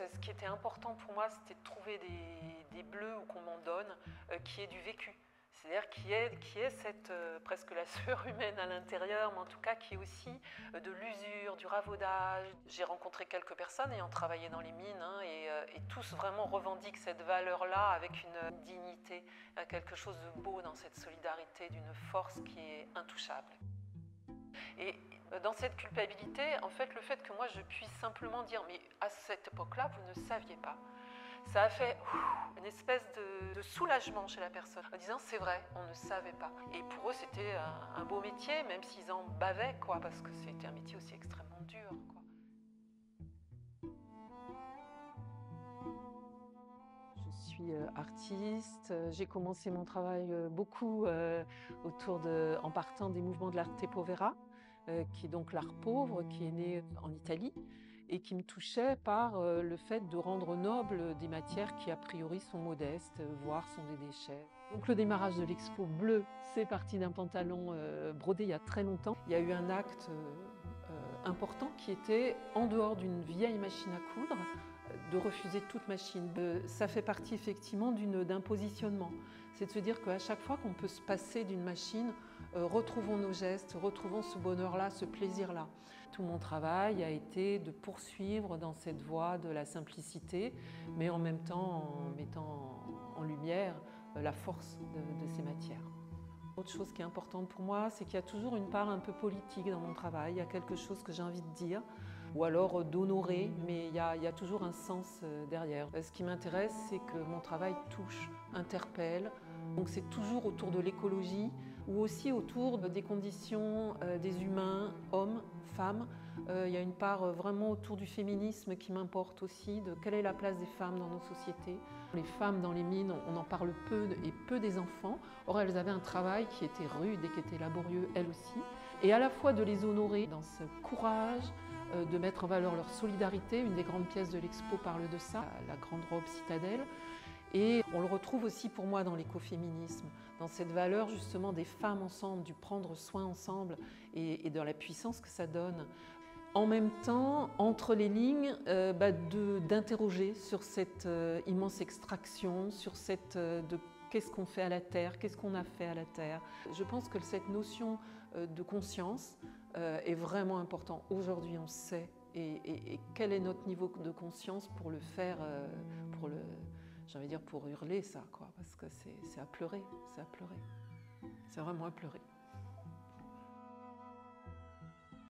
ce qui était important pour moi, c'était de trouver des bleus ou qu'on m'en donne qui aient du vécu. C'est-à-dire qui est cette, presque la sueur humaine à l'intérieur, mais en tout cas qui est aussi de l'usure, du ravaudage. J'ai rencontré quelques personnes ayant travaillé dans les mines et tous vraiment revendiquent cette valeur-là avec une dignité, quelque chose de beau dans cette solidarité, d'une force qui est intouchable. Et dans cette culpabilité, en fait, le fait que moi je puisse simplement dire mais à cette époque-là, vous ne saviez pas. Ça a fait une espèce de soulagement chez la personne, en disant c'est vrai, on ne savait pas. Et pour eux, c'était un beau métier, même s'ils en bavaient, quoi, parce que c'était un métier aussi extrêmement dur, quoi. Je suis artiste, j'ai commencé mon travail beaucoup en partant des mouvements de l'arte povera, qui est donc l'art pauvre, qui est né en Italie et qui me touchait par le fait de rendre nobles des matières qui a priori sont modestes, voire sont des déchets. Donc le démarrage de l'expo Bleu, c'est parti d'un pantalon brodé il y a très longtemps. Il y a eu un acte important qui était, en dehors d'une vieille machine à coudre, de refuser toute machine. Ça fait partie effectivement d'un positionnement. C'est de se dire qu'à chaque fois qu'on peut se passer d'une machine, retrouvons nos gestes, retrouvons ce bonheur-là, ce plaisir-là. Tout mon travail a été de poursuivre dans cette voie de la simplicité, mais en même temps en mettant en lumière la force de ces matières. Autre chose qui est importante pour moi, c'est qu'il y a toujours une part un peu politique dans mon travail. Il y a quelque chose que j'ai envie de dire, ou alors d'honorer, mais il y a toujours un sens derrière. Ce qui m'intéresse, c'est que mon travail touche, interpelle. Donc c'est toujours autour de l'écologie, ou aussi autour des conditions des humains, hommes, femmes. Il y a une part vraiment autour du féminisme qui m'importe aussi, de quelle est la place des femmes dans nos sociétés. Les femmes dans les mines, on en parle peu et peu des enfants. Or, elles avaient un travail qui était rude et qui était laborieux, elles aussi. Et à la fois de les honorer dans ce courage, de mettre en valeur leur solidarité. Une des grandes pièces de l'expo parle de ça, la grande robe citadelle. Et on le retrouve aussi pour moi dans l'écoféminisme, dans cette valeur justement des femmes ensemble, du prendre soin ensemble et dans la puissance que ça donne. En même temps, entre les lignes, d'interroger sur cette immense extraction, sur qu'est-ce qu'on fait à la Terre, qu'est-ce qu'on a fait à la Terre. Je pense que cette notion de conscience est vraiment importante. Aujourd'hui, on sait et quel est notre niveau de conscience pour le faire, j'ai envie de dire pour hurler ça, quoi, parce que c'est à pleurer, c'est à pleurer. C'est vraiment à pleurer.